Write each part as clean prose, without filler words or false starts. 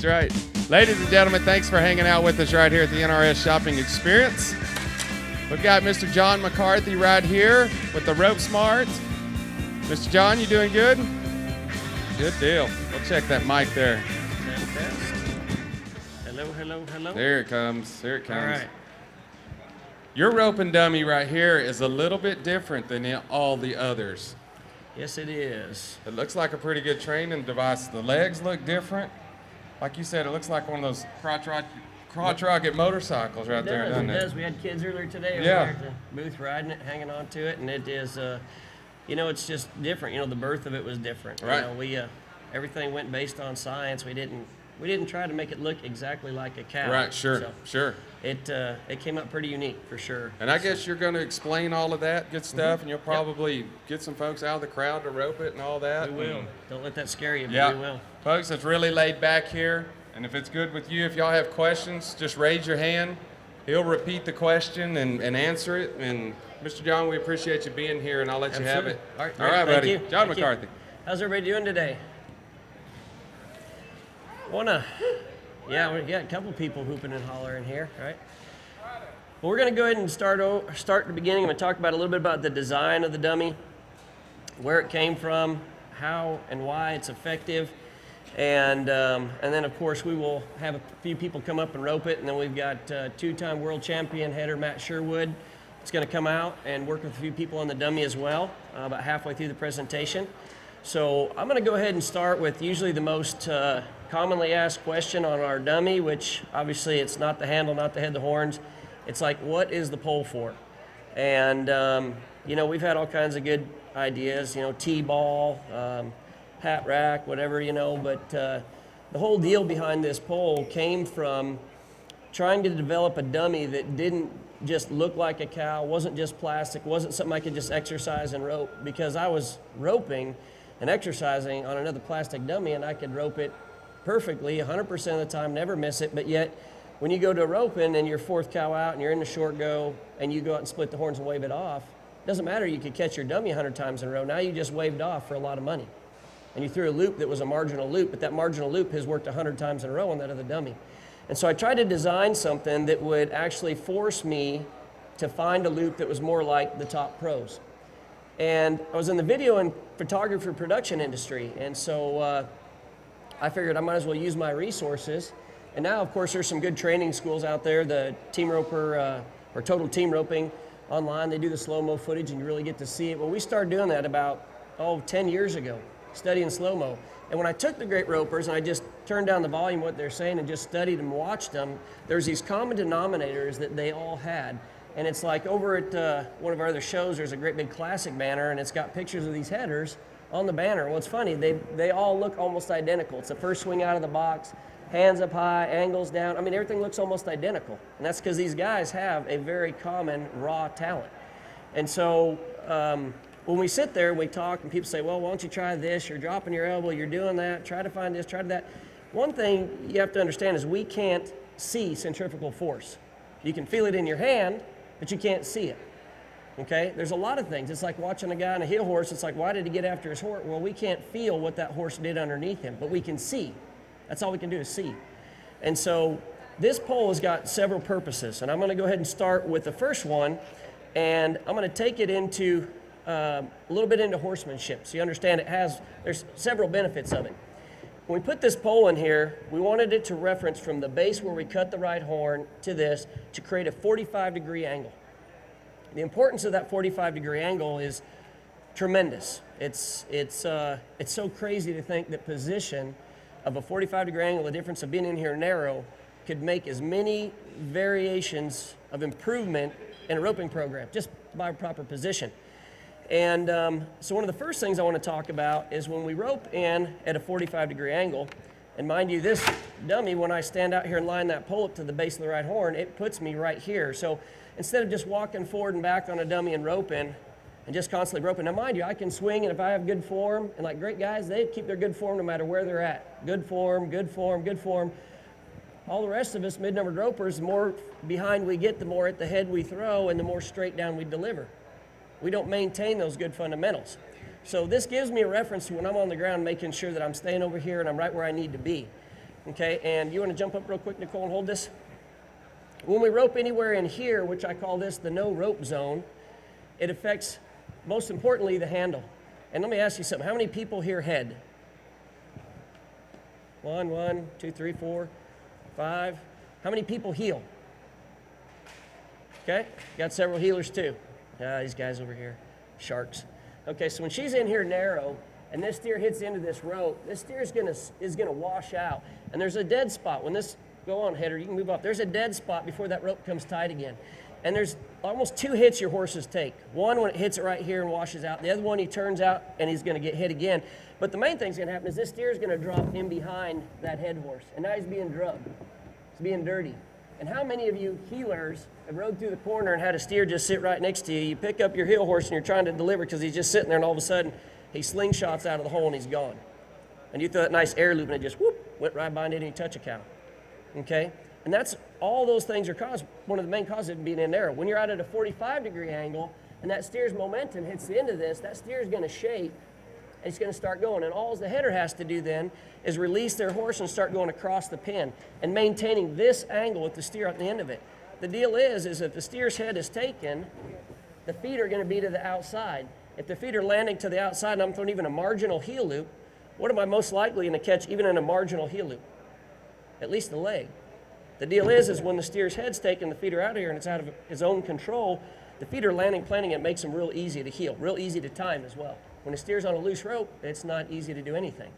That's right. Ladies and gentlemen, thanks for hanging out with us right here at the NRS Shopping Experience. We've got Mr. John McCarthy right here with the RopeSmart. Mr. John, you doing good? Good deal. We'll check that mic there. Hello, hello, hello. There it comes. There it comes. All right. Your roping dummy right here is a little bit different than all the others. Yes, it is. It looks like a pretty good training device. The legs look different. Like you said, it looks like one of those crotch rocket motorcycles right there, doesn't it? It does. We had kids earlier today over Yeah. there at the booth riding it, hanging on to it, and it is, you know, it's just different. You know, the birth of it was different. Right. You know, we everything went based on science. We didn't try to make it look exactly like a cow. Right. Sure. So sure. it came up pretty unique for sure. And I guess you're going to explain all of that good stuff, and you'll probably get some folks out of the crowd to rope it and all that. We will. Don't let that scare you, but Yeah. we will. Folks, it's really laid back here. And if it's good with you, if y'all have questions, just raise your hand. He'll repeat the question and answer it. And Mr. John, we appreciate you being here, and I'll let you have it. All right, All right, thank buddy. you. John Thank McCarthy. you. How's everybody doing today? Yeah, we got a couple people hooping and hollering here, right? Well, we're going to go ahead and start at the beginning. I'm going to talk about a little bit about the design of the dummy, where it came from, how and why it's effective. And then, of course, we will have a few people come up and rope it. And then we've got two-time world champion header Matt Sherwood. It's going to come out and work with a few people on the dummy as well, about halfway through the presentation. So I'm going to go ahead and start with usually the most commonly asked question on our dummy, which obviously it's not the handle, not the head, the horns. It's like, what is the pole for? And, you know, we've had all kinds of good ideas, you know, T-ball, hat rack, whatever, you know, but the whole deal behind this pole came from trying to develop a dummy that didn't just look like a cow, wasn't just plastic, wasn't something I could just exercise and rope, because I was roping and exercising on another plastic dummy and I could rope it perfectly 100% of the time, never miss it. But yet when you go to roping and you're fourth cow out and you're in the short go and you go out and split the horns and wave it off, it doesn't matter, you could catch your dummy 100 times in a row. Now you just waved off for a lot of money. And you threw a loop that was a marginal loop, but that marginal loop has worked 100 times in a row on that other dummy. And so I tried to design something that would actually force me to find a loop that was more like the top pros. And I was in the video and photography production industry, and so I figured I might as well use my resources. And now, of course, there's some good training schools out there, the Team Roper or Total Team Roping online. They do the slow-mo footage and you really get to see it. Well, we started doing that about, 10 years ago, studying slow-mo. And when I took the great ropers and I just turned down the volume of what they're saying and just studied and watched them, there's these common denominators that they all had. And it's like over at one of our other shows, there's a great big classic banner and it's got pictures of these headers on the banner. Well, it's funny, they all look almost identical. It's the first swing out of the box, hands up high, angles down. I mean, everything looks almost identical. And that's because these guys have a very common raw talent. And so when we sit there and we talk and people say, well, why don't you try this? You're dropping your elbow, you're doing that, try to find this, try that. One thing you have to understand is we can't see centrifugal force. You can feel it in your hand, but you can't see it. Okay? There's a lot of things. It's like watching a guy on a heel horse. It's like, why did he get after his horse? Well, we can't feel what that horse did underneath him, but we can see. That's all we can do is see. And so this pole has got several purposes, and I'm going to go ahead and start with the first one, and I'm going to take it into a little bit into horsemanship. So you understand there's several benefits of it. When we put this pole in here, we wanted it to reference from the base where we cut the right horn to this to create a 45-degree angle. The importance of that 45-degree angle is tremendous. It's so crazy to think that position of a 45-degree angle, the difference of being in here narrow, could make as many variations of improvement in a roping program just by proper position. And so one of the first things I want to talk about is when we rope in at a 45-degree angle, and mind you, this dummy, when I stand out here and line that pole up to the base of the right horn, it puts me right here. So instead of just walking forward and back on a dummy and roping, and just constantly roping. Now, mind you, I can swing, and if I have good form, and like great guys, they keep their good form no matter where they're at. Good form, good form, good form. All the rest of us mid-numbered ropers, the more behind we get, the more at the head we throw, and the more straight down we deliver. We don't maintain those good fundamentals. So this gives me a reference to when I'm on the ground making sure that I'm staying over here and I'm right where I need to be. Okay, and you want to jump up real quick, Nicole, and hold this? When we rope anywhere in here, which I call this the no rope zone, it affects, most importantly, the handle. And let me ask you something. How many people here head? 1, 2, 3, 4, 5. How many people heel? Okay, got several healers too. These guys over here, sharks. Okay, so when she's in here narrow and this steer hits into this rope, this steer is gonna wash out. And there's a dead spot. When this, go on header, you can move up. There's a dead spot before that rope comes tight again. And there's almost 2 hits your horses take. One when it hits it right here and washes out. The other one he turns out and he's gonna get hit again. But the main thing's gonna happen is this steer is gonna drop in behind that head horse. And now he's being drugged. He's being dirty. And how many of you heelers have rode through the corner and had a steer just sit right next to you? You pick up your heel horse and you're trying to deliver because he's just sitting there and all of a sudden he slingshots out of the hole and he's gone. And you throw that nice air loop and it just whoop, went right behind it and you touch a cow. Okay? And that's, all those things are caused, one of the main causes of being in narrow. When you're out at a 45-degree angle and that steer's momentum hits the end of this, that steer's gonna shape and it's gonna start going. And all the header has to do then is release their horse and start going across the pin and maintaining this angle with the steer at the end of it. The deal is if the steer's head is taken, the feet are gonna be to the outside. If the feet are landing to the outside and I'm throwing even a marginal heel loop, what am I most likely gonna catch even in a marginal heel loop? At least the leg. The deal is when the steer's head's taken, the feet are out of here and it's out of his own control, the feet are landing, planting, it makes them real easy to heel, real easy to time as well. When a steer's on a loose rope, it's not easy to do anything.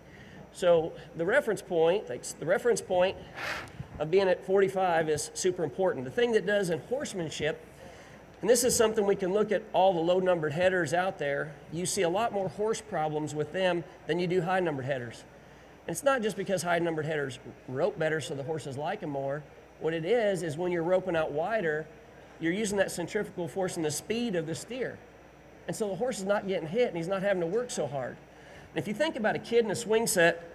So the reference point of being at 45 is super important. The thing that does in horsemanship, and this is something we can look at all the low-numbered headers out there, you see a lot more horse problems with them than you do high-numbered headers. And it's not just because high-numbered headers rope better so the horses like them more. What it is when you're roping out wider, you're using that centrifugal force and the speed of the steer. And so the horse is not getting hit and he's not having to work so hard. And if you think about a kid in a swing set,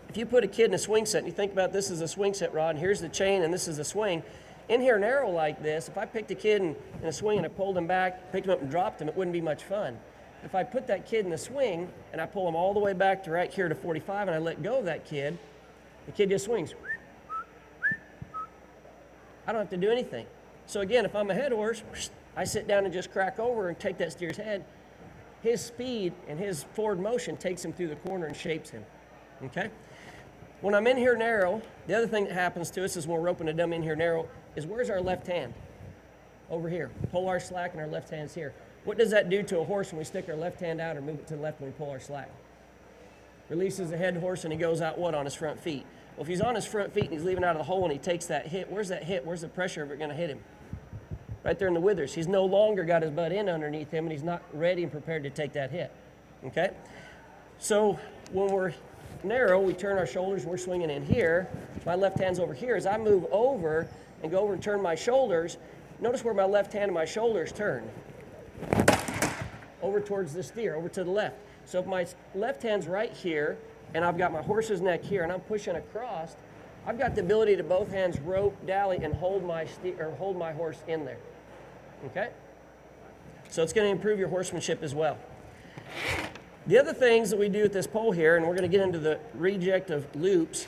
if you put a kid in a swing set and you think about this is a swing set rod and here's the chain and this is a swing, in here narrow like this, if I picked a kid in a swing and I pulled him back, picked him up and dropped him, it wouldn't be much fun. If I put that kid in the swing and I pull him all the way back to right here to 45 and I let go of that kid, the kid just swings. I don't have to do anything. So again, if I'm a head horse, I sit down and just crack over and take that steer's head. His speed and his forward motion takes him through the corner and shapes him, okay? When I'm in here narrow, the other thing that happens to us is when we're roping a dummy in here narrow is where's our left hand? Over here. Pull our slack and our left hand's here. What does that do to a horse when we stick our left hand out or move it to the left when we pull our slack? Releases the head horse and he goes out what on his front feet? Well, if he's on his front feet and he's leaving out of the hole and he takes that hit, where's that hit? Where's the pressure of it gonna hit him? Right there in the withers. He's no longer got his butt in underneath him and he's not ready and prepared to take that hit, okay? So when we're narrow, we turn our shoulders, we're swinging in here. My left hand's over here. As I move over and go over and turn my shoulders, notice where my left hand and my shoulders turn. Over towards the steer, over to the left. So if my left hand's right here and I've got my horse's neck here and I'm pushing across, I've got the ability to both hands rope, dally, and hold my horse in there, okay? So it's gonna improve your horsemanship as well. The other things that we do at this pole here, and we're gonna get into the reject of loops,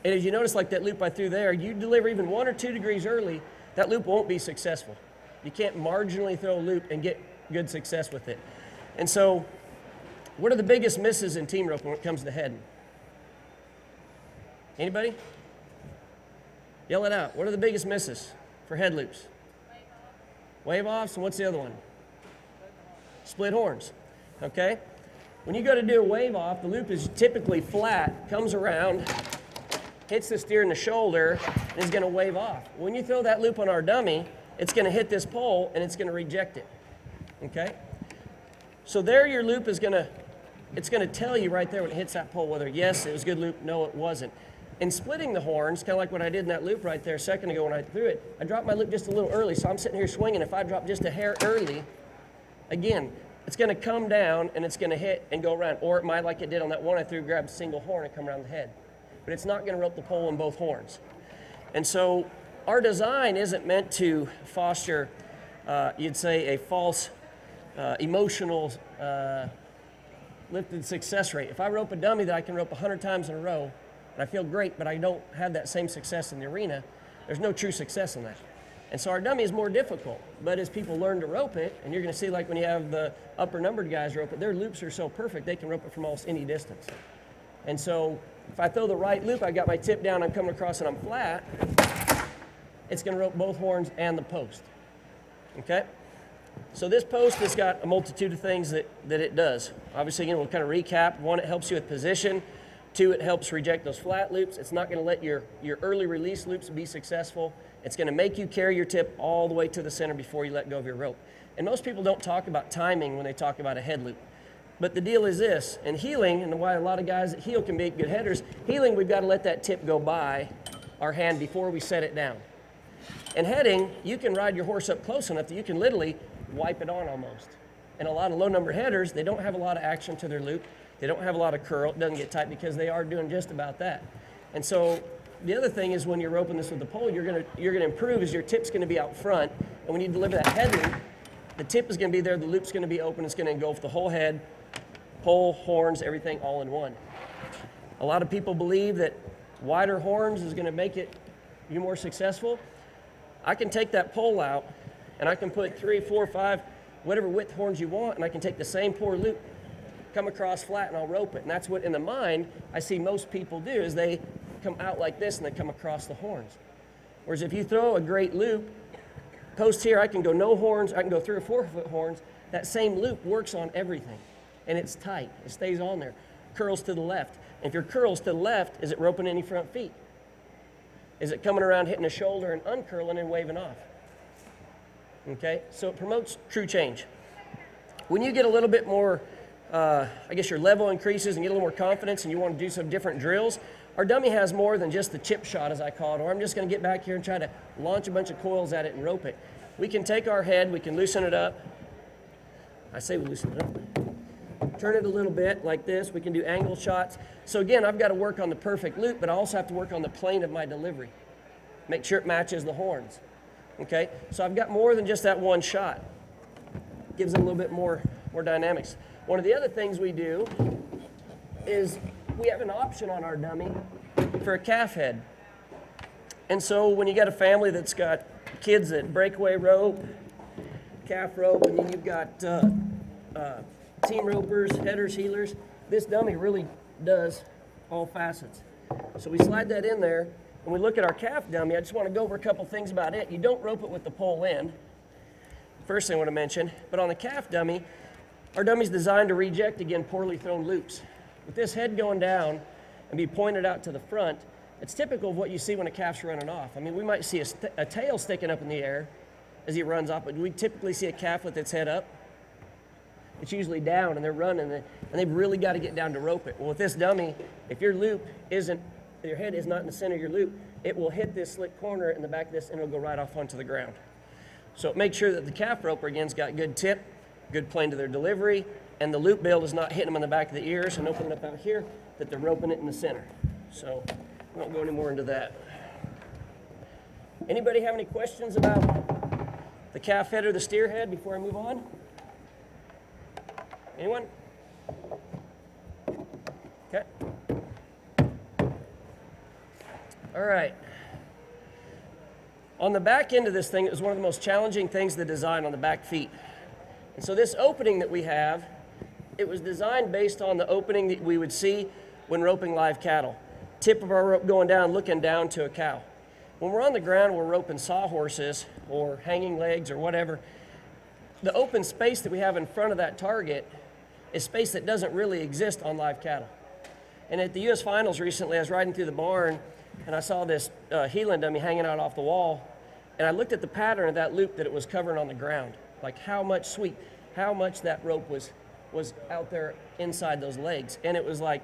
and as you notice like that loop I threw there, you deliver even 1 or 2 degrees early, that loop won't be successful. You can't marginally throw a loop and get good success with it. And so, what are the biggest misses in team roping when it comes to heading? Anybody? Yell it out. What are the biggest misses for head loops? Wave offs, and what's the other one? Split horns, okay? When you go to do a wave off, the loop is typically flat, comes around, hits the steer in the shoulder, and is gonna wave off. When you throw that loop on our dummy, it's gonna hit this pole and it's gonna reject it, okay? So there your loop is it's gonna tell you right there when it hits that pole whether yes, it was a good loop, no, it wasn't. In splitting the horns, kind of like what I did in that loop right there a second ago when I threw it, I dropped my loop just a little early, so I'm sitting here swinging. If I drop just a hair early, again, it's gonna come down and it's gonna hit and go around, or it might, like it did on that one I threw, grab a single horn and come around the head. But it's not gonna rope the pole in both horns. And so our design isn't meant to foster, you'd say, a false emotional lifted success rate. If I rope a dummy that I can rope 100 times in a row, and I feel great, but I don't have that same success in the arena, there's no true success in that. And so our dummy is more difficult, but as people learn to rope it, and you're gonna see like when you have the upper numbered guys rope it, their loops are so perfect, they can rope it from almost any distance. And so if I throw the right loop, I got my tip down, I'm coming across and I'm flat, it's gonna rope both horns and the post, okay? So this post has got a multitude of things that it does. Obviously, we'll kind of recap. One, it helps you with position. Two, it helps reject those flat loops. It's not gonna let your early release loops be successful. It's gonna make you carry your tip all the way to the center before you let go of your rope. And most people don't talk about timing when they talk about a head loop. But the deal is this, in heeling, and why a lot of guys that heel can be good headers, heeling, we've got to let that tip go by our hand before we set it down. And heading, you can ride your horse up close enough that you can literally wipe it on almost. And a lot of low number headers, they don't have a lot of action to their loop. They don't have a lot of curl. It doesn't get tight because they are doing just about that. And so the other thing is when you're roping this with the pole, you're gonna improve is your tip's gonna be out front. And when you deliver that head loop, the tip is gonna be there, the loop's gonna be open, it's gonna engulf the whole head, pole, horns, everything all in one. A lot of people believe that wider horns is gonna make you more successful. I can take that pole out and I can put 3, 4, 5, whatever width horns you want, and I can take the same poor loop, come across flat, and I'll rope it. And that's what in the mind I see most people do is they come out like this and they come across the horns. Whereas if you throw a great loop, post here, I can go no horns, I can go 3 or 4 foot horns. That same loop works on everything. And it's tight, it stays on there. Curls to the left. And if your curls to the left, is it roping any front feet? Is it coming around hitting a shoulder and uncurling and waving off? Okay, so it promotes true change. When you get a little bit more, I guess your level increases and get a little more confidence and you want to do some different drills, our dummy has more than just the chip shot, as I call it, or I'm just going to get back here and try to launch a bunch of coils at it and rope it. We can take our head, we can loosen it up. I say we loosen it up. Turn it a little bit like this. We can do angle shots. So again, I've got to work on the perfect loop, but I also have to work on the plane of my delivery. Make sure it matches the horns. Okay, so I've got more than just that one shot. Gives it a little bit more dynamics. One of the other things we do is we have an option on our dummy for a calf head. And so when you got a family that's got kids that breakaway rope, calf rope, and then you've got team ropers, headers, heelers, this dummy really does all facets. So we slide that in there, and we look at our calf dummy. I just want to go over a couple things about it. You don't rope it with the pole in, first thing I want to mention, but on the calf dummy, our dummy's designed to reject, again, poorly thrown loops. With this head going down and be pointed out to the front, it's typical of what you see when a calf's running off. I mean, we might see a tail sticking up in the air as he runs off, but we typically see a calf with its head up. It's usually down and they're running and they've really got to get down to rope it. Well, with this dummy, if your loop your head is not in the center of your loop, it will hit this slick corner in the back of this and it'll go right off onto the ground. So make sure that the calf roper again's got good tip, good plane to their delivery, and the loop build is not hitting them in the back of the ears and opening up out here, that they're roping it in the center. So we won't go any more into that. Anybody have any questions about the calf head or the steer head before I move on? Anyone? Okay. All right. On the back end of this thing, it was one of the most challenging things to design on the back feet. And so this opening that we have, it was designed based on the opening that we would see when roping live cattle. Tip of our rope going down, looking down to a cow. When we're on the ground, we're roping sawhorses or hanging legs or whatever. The open space that we have in front of that target is space that doesn't really exist on live cattle. And at the U.S. Finals recently, I was riding through the barn and I saw this heeling dummy hanging out off the wall. And I looked at the pattern of that loop that it was covering on the ground. Like how much that rope was out there inside those legs. And it was like,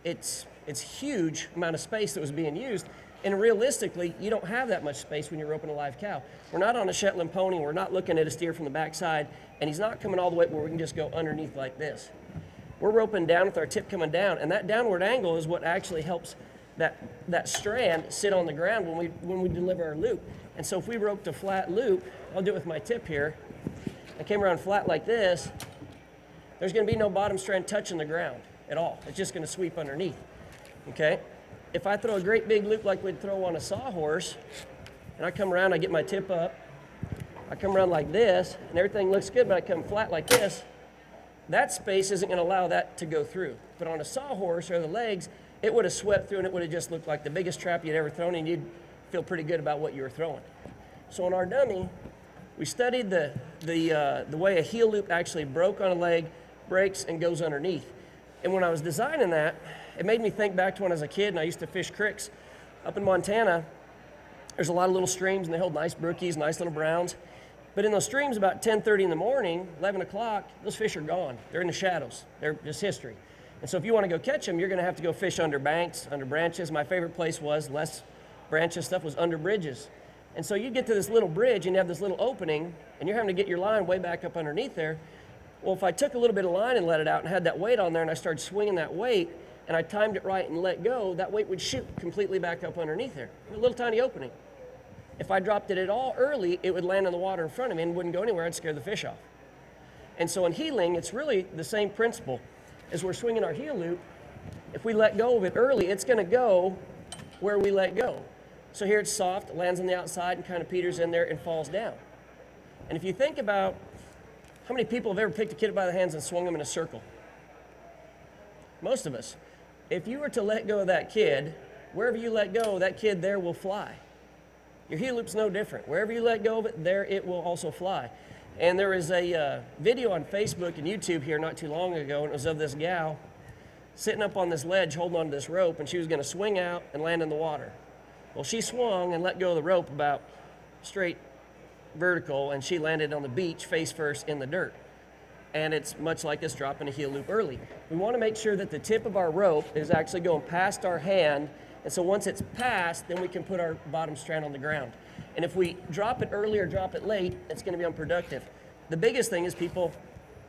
it's huge amount of space that was being used. And realistically, you don't have that much space when you're roping a live cow. We're not on a Shetland pony, we're not looking at a steer from the backside, and he's not coming all the way where we can just go underneath like this. We're roping down with our tip coming down, and that downward angle is what actually helps that strand sit on the ground when we deliver our loop. And so if we roped a flat loop, I'll do it with my tip here, I came around flat like this, there's gonna be no bottom strand touching the ground at all. It's just gonna sweep underneath, okay? if I throw a great big loop like we'd throw on a sawhorse, and I come around, I get my tip up, I come around like this, and everything looks good, but I come flat like this, that space isn't going to allow that to go through. But on a sawhorse or the legs, it would have swept through and it would have just looked like the biggest trap you'd ever thrown, and you'd feel pretty good about what you were throwing. So on our dummy, we studied the way a heel loop actually broke on a leg, breaks, and goes underneath. And when I was designing that, it made me think back to when I was a kid and I used to fish creeks. Up in Montana, there's a lot of little streams and they hold nice brookies, nice little browns. But in those streams about 10:30 in the morning, 11 o'clock, those fish are gone. They're in the shadows. They're just history. And so if you want to go catch them, you're going to have to go fish under banks, under branches. My favorite place was, less branches stuff, was under bridges. And so you get to this little bridge and you have this little opening and you're having to get your line way back up underneath there. Well, if I took a little bit of line and let it out and had that weight on there and I started swinging that weight and I timed it right and let go, that weight would shoot completely back up underneath there. A little tiny opening. If I dropped it at all early, it would land in the water in front of me and wouldn't go anywhere. I'd scare the fish off. And so in heeling, it's really the same principle. As we're swinging our heel loop, if we let go of it early, it's going to go where we let go. So here it's soft, it lands on the outside and kind of peters in there and falls down. And if you think about how many people have ever picked a kid up by the hands and swung them in a circle? Most of us. If you were to let go of that kid, wherever you let go, that kid there will fly. Your heel loop's no different. Wherever you let go of it, there it will also fly. And there is a video on Facebook and YouTube here not too long ago, and it was of this gal sitting up on this ledge holding onto this rope, and she was going to swing out and land in the water. Well, she swung and let go of the rope about straight vertical, and she landed on the beach face first in the dirt. And it's much like this dropping a heel loop early. We want to make sure that the tip of our rope is actually going past our hand, and so once it's past, then we can put our bottom strand on the ground. And if we drop it early or drop it late, it's going to be unproductive. The biggest thing is people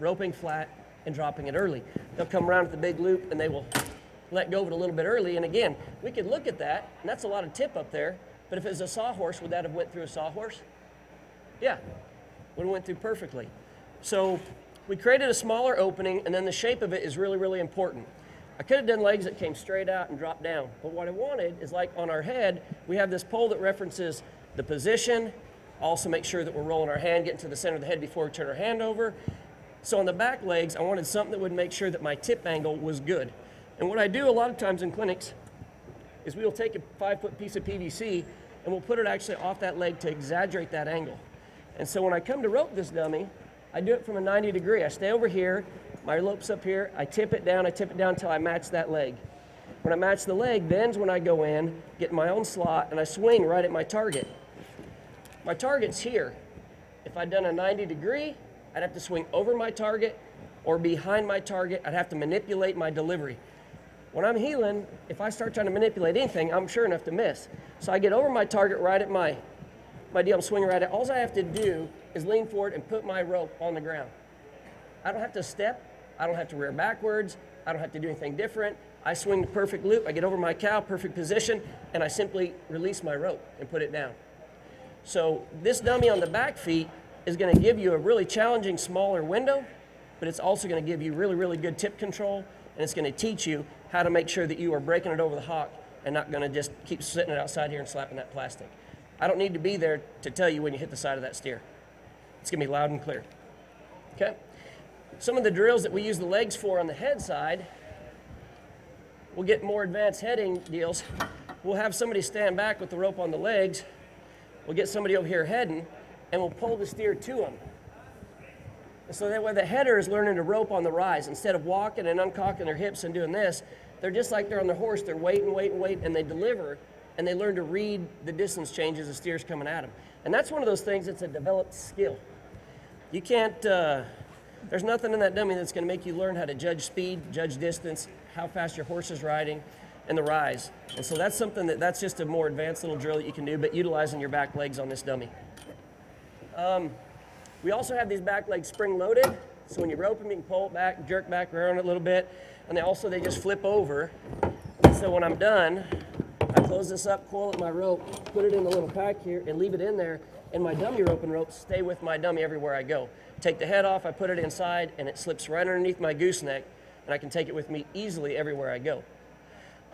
roping flat and dropping it early. They'll come around with the big loop and they will let go of it a little bit early. And again, we could look at that, and that's a lot of tip up there, but if it was a sawhorse, would that have went through a sawhorse? Yeah, would have went through perfectly. So we created a smaller opening, and then the shape of it is really, really important. I could have done legs that came straight out and dropped down, but what I wanted is, like on our head, we have this pole that references the position, also make sure that we're rolling our hand, getting to the center of the head before we turn our hand over. So on the back legs, I wanted something that would make sure that my tip angle was good. And what I do a lot of times in clinics is we'll take a 5-foot piece of PVC and we'll put it actually off that leg to exaggerate that angle. And so when I come to rope this dummy, I do it from a 90 degree. I stay over here, my rope's up here, I tip it down until I match that leg. When I match the leg, then's when I go in, get my own slot, and I swing right at my target. My target's here. If I'd done a 90 degree, I'd have to swing over my target or behind my target. I'd have to manipulate my delivery. When I'm heeling, if I start trying to manipulate anything, I'm sure enough to miss. So I get over my target right at my deal, I'm swinging right at. All I have to do is lean forward and put my rope on the ground. I don't have to step. I don't have to rear backwards. I don't have to do anything different. I swing the perfect loop. I get over my cow, perfect position, and I simply release my rope and put it down. So this dummy on the back feet is going to give you a really challenging smaller window, but it's also going to give you really, really good tip control, and it's going to teach you how to make sure that you are breaking it over the hock and not going to just keep sitting it outside here and slapping that plastic. I don't need to be there to tell you when you hit the side of that steer. It's going to be loud and clear. Okay? Some of the drills that we use the legs for on the head side, we'll get more advanced heading deals. We'll have somebody stand back with the rope on the legs. We'll get somebody over here heading, and we'll pull the steer to them. And so that way the header is learning to rope on the rise. Instead of walking and uncocking their hips and doing this, they're just like they're on their horse. They're wait, and they deliver, and they learn to read the distance changes the steer's coming at them. And that's one of those things that's a developed skill. You can't, there's nothing in that dummy that's going to make you learn how to judge speed, judge distance, how fast your horse is riding, and the rise. And so that's something that's just a more advanced little drill that you can do, but utilizing your back legs on this dummy. We also have these back legs spring loaded, so when you rope them, you can pull it back, jerk back around it a little bit, and they just flip over. So when I'm done, I close this up, coil up my rope, put it in the little pack here, and leave it in there, and my dummy rope and ropes stay with my dummy everywhere I go. Take the head off, I put it inside, and it slips right underneath my gooseneck, and I can take it with me easily everywhere I go.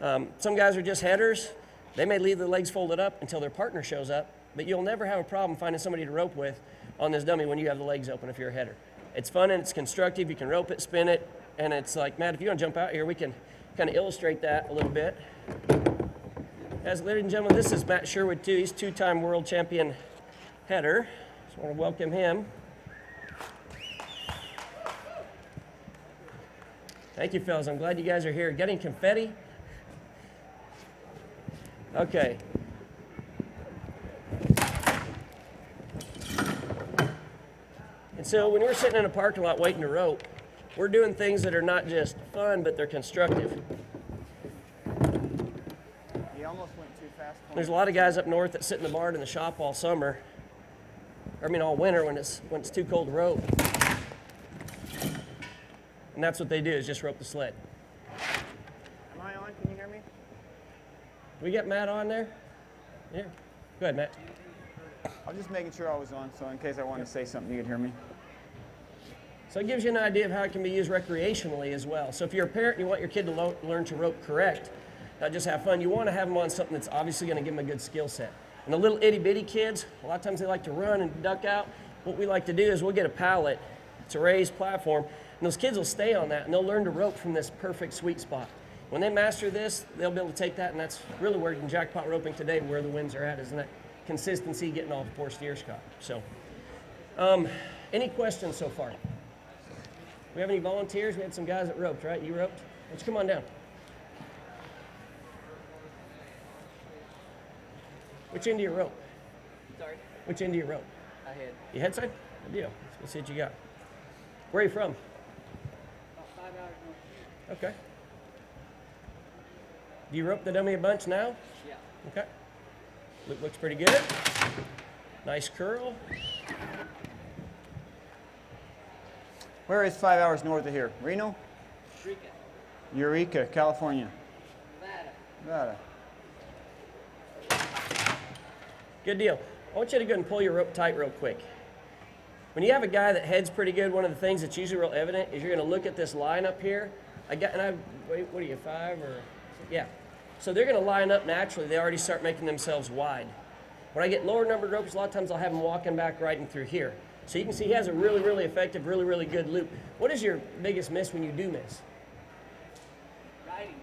Some guys are just headers. They may leave their legs folded up until their partner shows up, but you'll never have a problem finding somebody to rope with on this dummy when you have the legs open if you're a header. It's fun and it's constructive. You can rope it, spin it, and it's like, Matt, if you want to jump out here, we can kind of illustrate that a little bit. As ladies and gentlemen, this is Matt Sherwood too. He's two-time world champion header. Just want to welcome him. Thank you, fellas. I'm glad you guys are here. Getting confetti? Okay. And so when we're sitting in a parking lot waiting to rope, we're doing things that are not just fun, but they're constructive. You almost went too fast. There's a lot of guys up north that sit in the barn in the shop all summer, or I mean all winter when it's too cold to rope. And that's what they do, is just rope the sled. Am I on? Can you hear me? We get Matt on there? Yeah. Go ahead, Matt. I'm just making sure I was on, so in case I wanted to say something, you could hear me. So it gives you an idea of how it can be used recreationally as well. So if you're a parent and you want your kid to learn to rope correct, not just have fun, you want to have them on something that's obviously going to give them a good skill set. And the little itty-bitty kids, a lot of times they like to run and duck out. What we like to do is we'll get a pallet. It's a raised platform, and those kids will stay on that, and they'll learn to rope from this perfect sweet spot. When they master this, they'll be able to take that, and that's really where in jackpot roping today, where the wins are at, isn't that consistency, getting all the four steers caught. So, any questions so far? We have any volunteers? We had some guys that roped, right? You roped? Why don't you come on down? Which end do you rope? Sorry? Which end do you rope? Ahead. You head side? Good deal. Let's see what you got. Where are you from? About 5 hours north. Okay. Do you rope the dummy a bunch now? Yeah. Okay. Looks pretty good. Nice curl. Where is 5 hours north of here? Reno? Eureka. Eureka, California. Nevada. Nevada. Good deal. I want you to go and pull your rope tight real quick. When you have a guy that heads pretty good, one of the things that's usually real evident is you're going to look at this line up here. What are you, 5 or? Yeah. So they're going to line up naturally. They already start making themselves wide. When I get lower numbered ropes, a lot of times I'll have them walking back right in through here. So you can see he has a really, really effective, really, really good loop. What is your biggest miss when you do miss? Riding.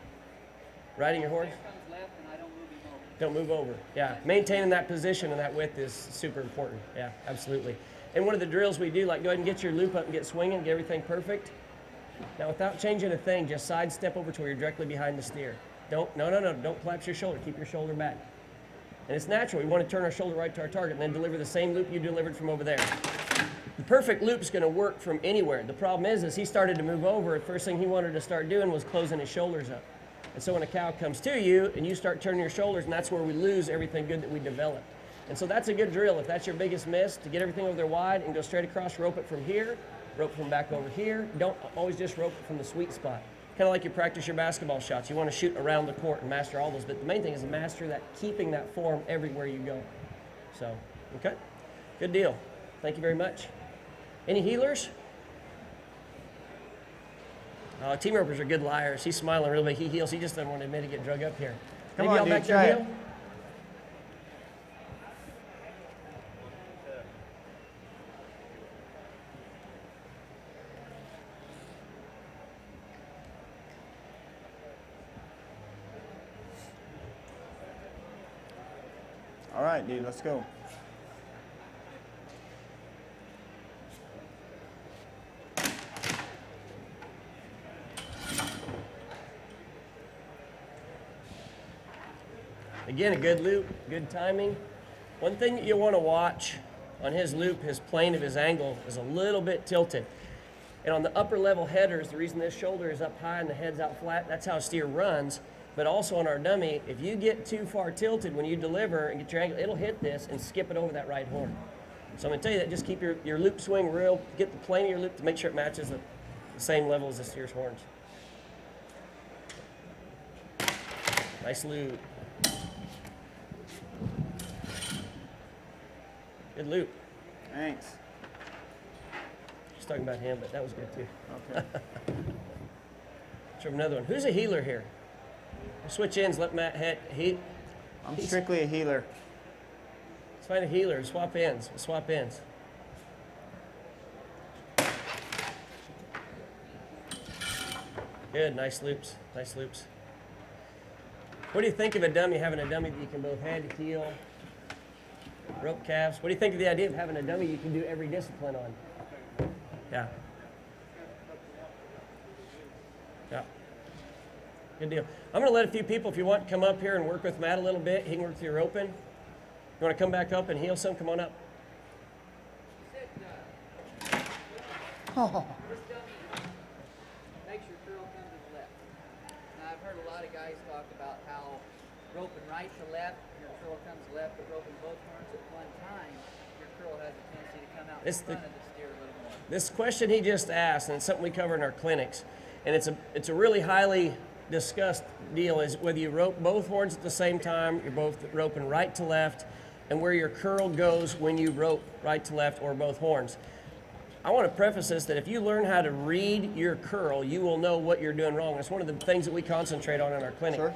Riding your horse? Bear comes left and I don't move him over. Don't move over. Yeah, maintaining that position and that width is super important. Yeah, absolutely. And one of the drills we do, like go ahead and get your loop up and get swinging, get everything perfect. Now without changing a thing, just sidestep over to where you're directly behind the steer. No, don't collapse your shoulder, keep your shoulder back. And it's natural, we want to turn our shoulder right to our target and then deliver the same loop you delivered from over there. The perfect loop's going to work from anywhere. The problem is he started to move over, the first thing he wanted to start doing was closing his shoulders up. And so when a cow comes to you and you start turning your shoulders, and that's where we lose everything good that we developed. And so that's a good drill. If that's your biggest miss, to get everything over there wide and go straight across, rope it from here, rope from back over here. Don't always just rope it from the sweet spot. Kind of like you practice your basketball shots. You want to shoot around the court and master all those, but the main thing is to master that, keeping that form everywhere you go. So, okay, good deal. Thank you very much. Any healers? Team ropers are good liars. He's smiling real big. He heals. He just doesn't want to admit to get drug up here. Come Maybe on, y'all dude, back there try it. heal? All right, dude, let's go. Again, a good loop, good timing. One thing that you want to watch on his loop, his plane of his angle is a little bit tilted. And on the upper level headers, the reason this shoulder is up high and the head's out flat, that's how a steer runs. But also on our dummy, if you get too far tilted when you deliver and get your angle, it'll hit this and skip it over that right horn. So I'm going to tell you that just keep your loop swing real, get the plane of your loop to make sure it matches the same level as the steer's horns. Nice loop. Good loop. Thanks. Just talking about him, but that was good too. Okay. Let's have another one. Who's a healer here? Switch ends, let Matt hit. I'm strictly a healer. Let's find a healer, swap ends, swap ends. Good, nice loops, nice loops. What do you think of a dummy, having a dummy that you can both head, heel, rope calves? What do you think of the idea of having a dummy you can do every discipline on? Yeah. Yeah. Good deal. I'm going to let a few people, if you want, come up here and work with Matt a little bit. He can work through your Ropin. You want to come back up and heel some? Come on up. Oh. Make sure curl comes to the left. Now, I've heard a lot of guys talk about how roping right to left, your curl comes to left, but roping both horns at one time, your curl has a tendency to come out in front of the steer a little more. This question he just asked, and it's something we cover in our clinics, and it's a really highly discussed deal, is whether you rope both horns at the same time, you're both roping right to left, and where your curl goes when you rope right to left or both horns. I want to preface this that if you learn how to read your curl, you will know what you're doing wrong. It's one of the things that we concentrate on in our clinic. Sure.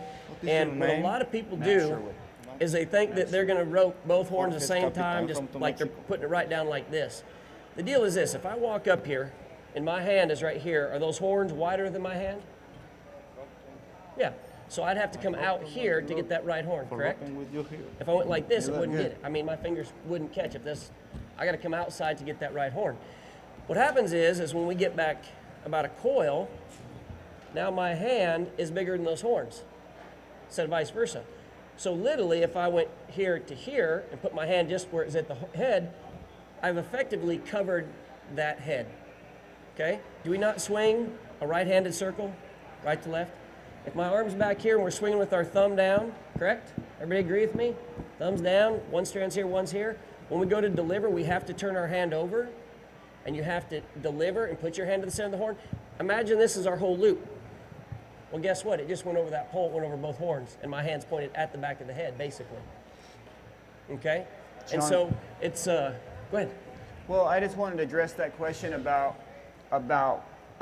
And what a lot of people Matt do Sherwood. is they think that they're going to rope both horns at the same Capitan time, just from like they're Mexico. putting it right down like this. The deal is this: if I walk up here and my hand is right here, are those horns wider than my hand? Yeah. So I'd have to come out here to get that right horn, correct? If I went like this, it wouldn't get it. I mean, my fingers wouldn't catch it. I got to come outside to get that right horn. What happens is when we get back about a coil, now my hand is bigger than those horns, instead of vice versa. So literally, if I went here to here and put my hand just where it's at the head, I've effectively covered that head. Okay? Do we not swing a right-handed circle, right to left? If my arm's back here and we're swinging with our thumb down, correct? Everybody agree with me? Thumb's down, one strand's here, one's here. When we go to deliver, we have to turn our hand over, and you have to deliver and put your hand to the center of the horn. Imagine this is our whole loop. Well, guess what? It just went over that pole, went over both horns, and my hand's pointed at the back of the head, basically. Okay? And John. so it's, go ahead. Well, I just wanted to address that question about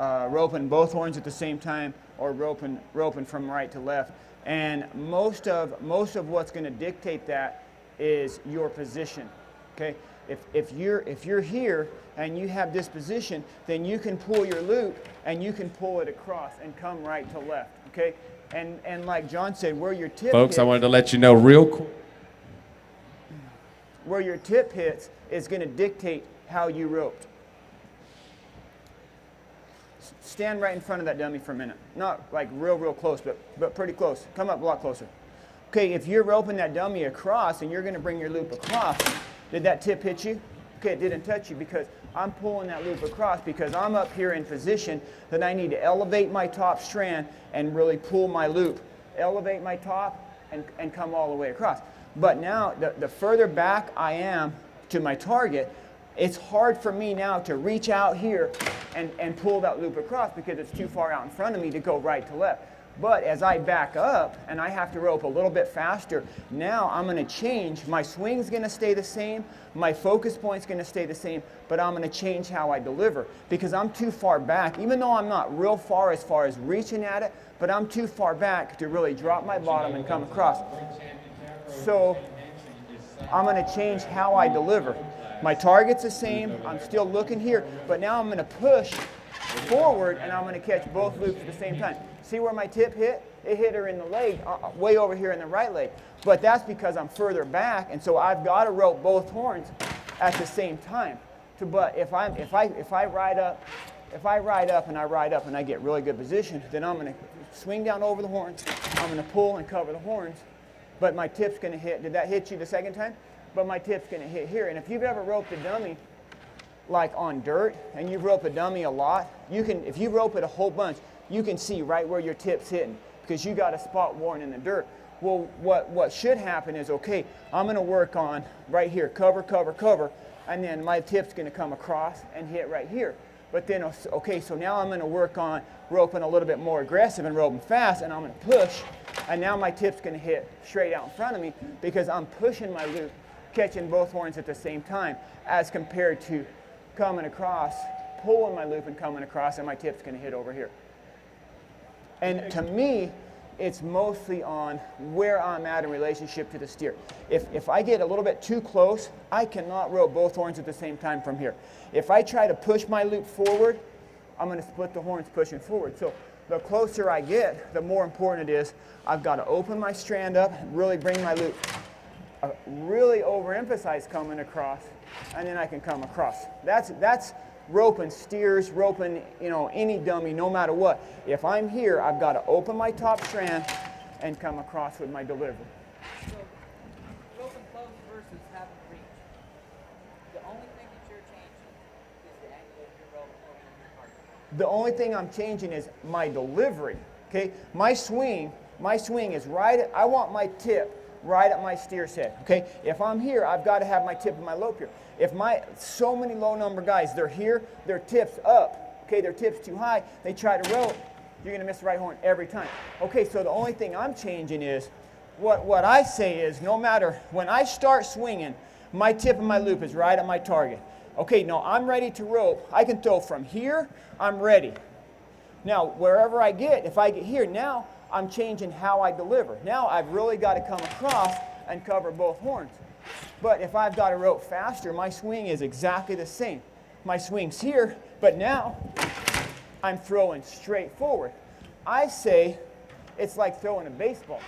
roping both horns at the same time or roping from right to left. And most of what's going to dictate that is your position. Okay? If you're here and you have this position, then you can pull your loop and you can pull it across and come right to left. Okay? And like John said, where your tip Folks, hits, I wanted to let you know real quick. where your tip hits is going to dictate how you roped. Stand right in front of that dummy for a minute. Not like real close, but pretty close. Come up a lot closer. Okay, if you're roping that dummy across and you're going to bring your loop across, did that tip hit you? Okay, it didn't touch you because I'm pulling that loop across because I'm up here in position that I need to elevate my top strand and really pull my loop. Elevate my top and come all the way across. But now, the further back I am to my target, it's hard for me now to reach out here and pull that loop across because it's too far out in front of me to go right to left. But as I back up and I have to rope a little bit faster, now I'm going to change. My swing's going to stay the same. My focus point's going to stay the same, but I'm going to change how I deliver because I'm too far back, even though I'm not real far as reaching at it, but I'm too far back to really drop my bottom and come across. So I'm going to change how I deliver. My target's the same. I'm still looking here, but now I'm going to push forward and I'm going to catch both loops at the same time. See where my tip hit? It hit her in the leg, way over here in the right leg. But that's because I'm further back, and so I've got to rope both horns at the same time. But if I ride up and I get really good position, then I'm going to swing down over the horns. I'm going to pull and cover the horns, but my tip's going to hit. Did that hit you the second time? But my tip's going to hit here. And if you've ever roped a dummy like on dirt and you've roped a dummy a lot, you can, if you rope it a whole bunch, you can see right where your tip's hitting because you got a spot worn in the dirt. Well, what should happen is, okay, I'm going to work on right here, cover, cover, cover, and then my tip's going to come across and hit right here. But then, okay, so now I'm going to work on roping a little bit more aggressive and roping fast, and I'm going to push, and now my tip's going to hit straight out in front of me because I'm pushing my loop, catching both horns at the same time, as compared to coming across, pulling my loop and coming across, and my tip's going to hit over here. And to me, it's mostly on where I'm at in relationship to the steer. If I get a little bit too close, I cannot rope both horns at the same time from here. If I try to push my loop forward, I'm going to split the horns pushing forward. So the closer I get, the more important it is. I've got to open my strand up, really bring my loop, really overemphasize coming across, and then I can come across. That's roping steers, roping, you know, any dummy, no matter what. If I'm here, I've got to open my top strand and come across with my delivery. So, roping close versus having reach. The only thing that you're changing is the angle of your rope over your target. The only thing I'm changing is my delivery. Okay, my swing is right. I want my tip right at my steer's head. Okay, if I'm here, I've got to have my tip of my lope here. If so many low number guys, they're here, their tip's up. Okay, their tip's too high. They try to rope. You're gonna miss the right horn every time. Okay, so the only thing I'm changing is what I say is no matter when I start swinging, my tip of my loop is right at my target. Okay, now I'm ready to rope. I can throw from here. I'm ready. Now wherever I get, if I get here, now I'm changing how I deliver. Now I've really got to come across and cover both horns. But if I've got to rope faster, my swing is exactly the same. My swing's here, but now I'm throwing straight forward. I say it's like throwing a baseball.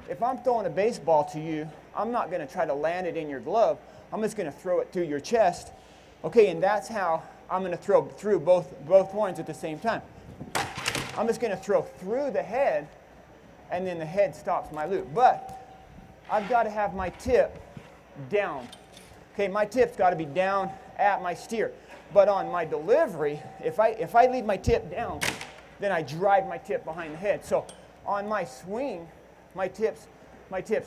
If I'm throwing a baseball to you, I'm not going to try to land it in your glove. I'm just going to throw it through your chest. Okay, and that's how I'm going to throw through both horns at the same time. I'm just going to throw through the head, and then the head stops my loop. But I've got to have my tip down. Okay, my tip's got to be down at my steer. But on my delivery, if I leave my tip down, then I drive my tip behind the head. So on my swing, my tip's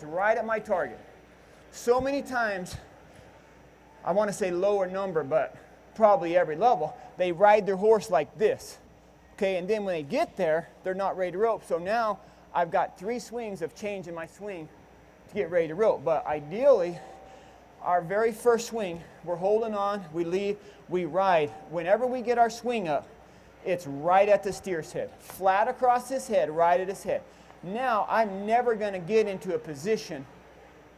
right at my target. So many times, I want to say lower number, but probably every level, they ride their horse like this. Okay, and then when they get there, they're not ready to rope. So now I've got 3 swings of changing my swing to get ready to rope. But ideally, our very first swing, we're holding on, we leave, we ride. Whenever we get our swing up, it's right at the steer's head. Flat across his head, right at his head. Now, I'm never going to get into a position.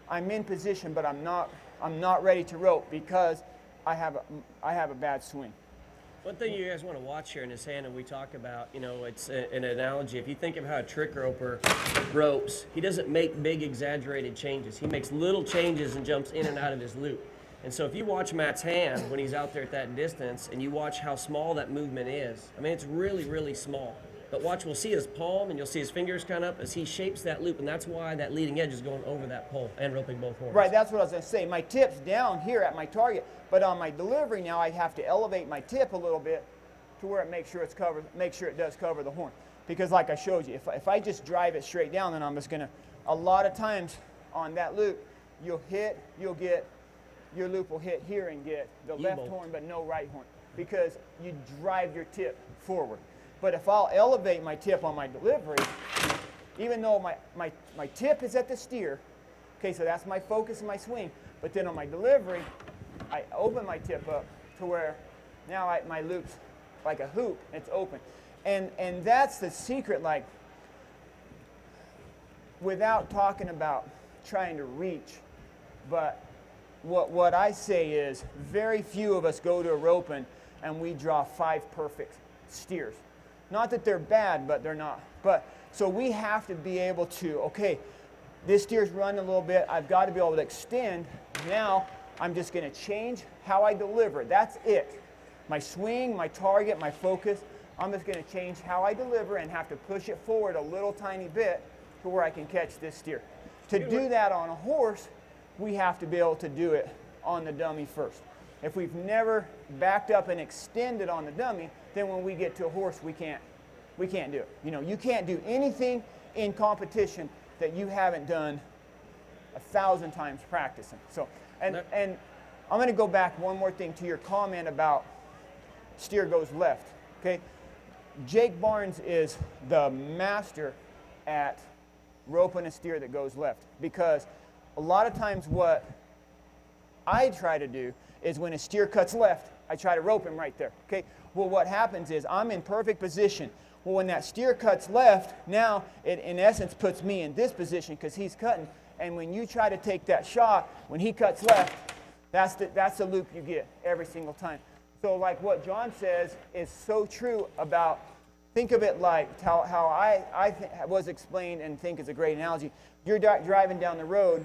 I'm in position, but I'm not ready to rope because I have a bad swing. One thing you guys want to watch here in his hand, and we talk about, you know, it's an analogy. If you think of how a trick roper ropes, he doesn't make big exaggerated changes. He makes little changes and jumps in and out of his loop. And so if you watch Matt's hand when he's out there at that distance and you watch how small that movement is, I mean, it's really, really small. But watch, we'll see his palm and you'll see his fingers kind of up as he shapes that loop, and that's why that leading edge is going over that pole and roping both horns. Right, that's what I was going to say. My tip's down here at my target, but on my delivery now I have to elevate my tip a little bit to where it makes sure it does cover the horn. Because like I showed you, if I just drive it straight down, then I'm just going to, a lot of times on that loop, your loop will hit here and get the left horn but no right horn because you drive your tip forward. But if I'll elevate my tip on my delivery, even though my tip is at the steer, okay, so that's my focus and my swing, but then on my delivery, I open my tip up to where now my loop's like a hoop, it's open. And that's the secret, like, without talking about trying to reach, but what I say is very few of us go to a roping and we draw 5 perfect steers. Not that they're bad, but they're not. But so we have to be able to, okay, this steer's running a little bit. I've got to be able to extend. Now I'm just going to change how I deliver. That's it. My swing, my target, my focus. I'm just going to change how I deliver and have to push it forward a little tiny bit to where I can catch this steer. To do that on a horse, we have to be able to do it on the dummy first. If we've never backed up and extended on the dummy, then when we get to a horse, we can't do it. You know, you can't do anything in competition that you haven't done 1,000 times practicing. So, and I'm going to go back one more thing to your comment about steer goes left. Okay, Jake Barnes is the master at roping a steer that goes left, because a lot of times what I try to do is when a steer cuts left, I try to rope him right there. Okay, Well, what happens is I'm in perfect position. Well, when that steer cuts left, now it in essence puts me in this position because he's cutting. And when you try to take that shot, when he cuts left, that's the loop you get every single time. So like what John says is so true about, think of it like how I was explained and think is a great analogy. You're driving down the road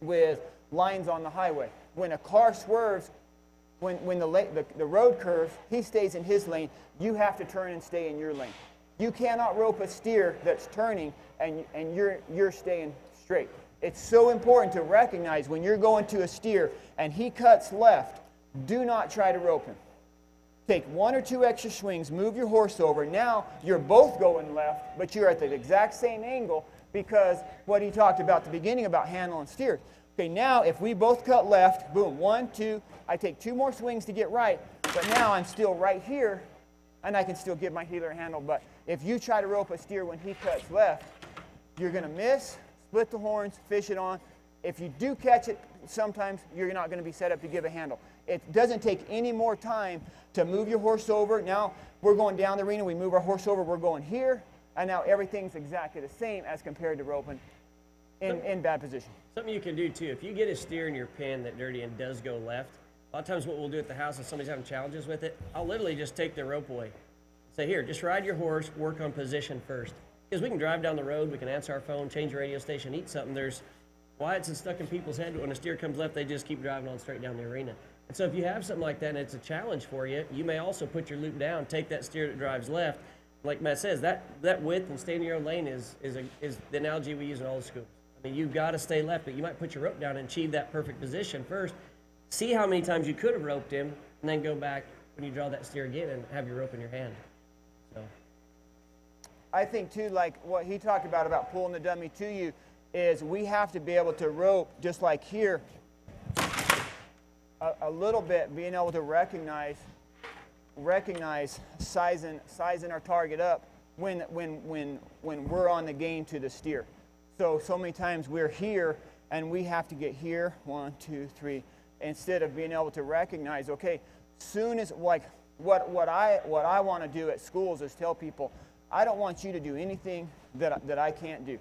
with lines on the highway. When a car swerves, when the road curves, he stays in his lane. You have to turn and stay in your lane. You cannot rope a steer that's turning and you're staying straight. It's so important to recognize when you're going to a steer and he cuts left, do not try to rope him. Take 1 or 2 extra swings, move your horse over. Now you're both going left, but you're at the exact same angle because what he talked about at the beginning about handle and steer. Okay, now if we both cut left, boom, 1, 2, I take 2 more swings to get right, but now I'm still right here and I can still get my heeler handle. But if you try to rope a steer when he cuts left, you're going to miss, split the horns, fish it on. If you do catch it, sometimes you're not going to be set up to give a handle. It doesn't take any more time to move your horse over. Now we're going down the arena, we move our horse over, we're going here, and now everything's exactly the same as compared to roping in bad position. Something you can do too, if you get a steer in your pen that dirty and does go left, a lot of times what we'll do at the house if somebody's having challenges with it, I'll literally just take their rope away. Say, here, just ride your horse, work on position first. Because we can drive down the road, we can answer our phone, change the radio station, eat something. There's why it's stuck in people's head when a steer comes left, they just keep driving on straight down the arena. And so if you have something like that and it's a challenge for you, you may also put your loop down, take that steer that drives left. Like Matt says, that width and staying in your own lane is the analogy we use in all the schools. I mean, you've got to stay left, but you might put your rope down and achieve that perfect position first. See how many times you could have roped him, and then go back when you draw that steer again and have your rope in your hand. So, I think too, like what he talked about pulling the dummy to you, is we have to be able to rope just like here a little bit, being able to recognize sizing our target up when we're on the game to the steer. So many times we're here and we have to get here, 1, 2, 3, instead of being able to recognize, okay, soon as like what I want to do at schools is tell people, I don't want you to do anything that I can't do.